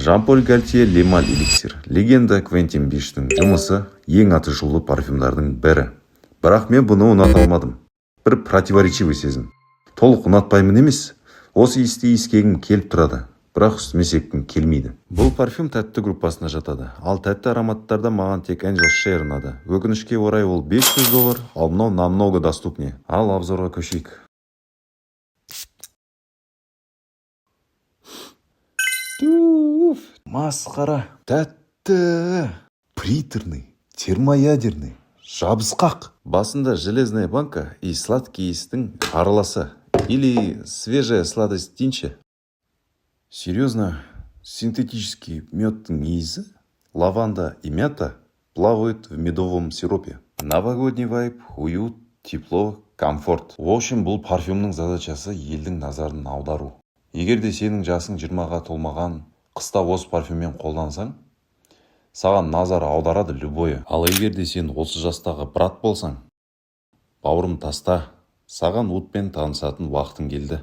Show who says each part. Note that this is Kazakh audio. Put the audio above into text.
Speaker 1: Жан-Поль Гальтье Лемаль эликсир. Легенда Квентин Биштің жұмысы ең атышулы парфюмдардың бірі. Бірақ мен бұны ұната алмадым. Бір противоречивый сезім. Толық ұнатпаймын емес, осы иісті иіскегім келіп тұрады. Бірақ үстіме секкім келмейді. Бұл парфюм тәтті группасына жатады. Ал тәтті ароматтарда маған тек Angel Share ұнады. Өкінішке орай ол $500, ал мынау намного доступнее. Ал обзорға көшейік. Масқара. Тәтті. Приторный. Термоядерный. Жабысқақ. Басында железная банка и сладкий иістің араласы. Или свежая сладость дейінші. Серьезно, синтетический медтің иісі, лаванда и мята плавают в медовом сиропе. Новогодний вайб, уют, тепло, комфорт. В общем, бұл парфюмнің задачасы елдің назарын аудару. Егер де сенің жасың 20-ға толмаған, қыста осы парфюммен қолдансаң, саған назар аударады любойы. Ал егер де сен осы жастағы брат болсаң, бауырым таста, саған утпен танысатын уақытың келді.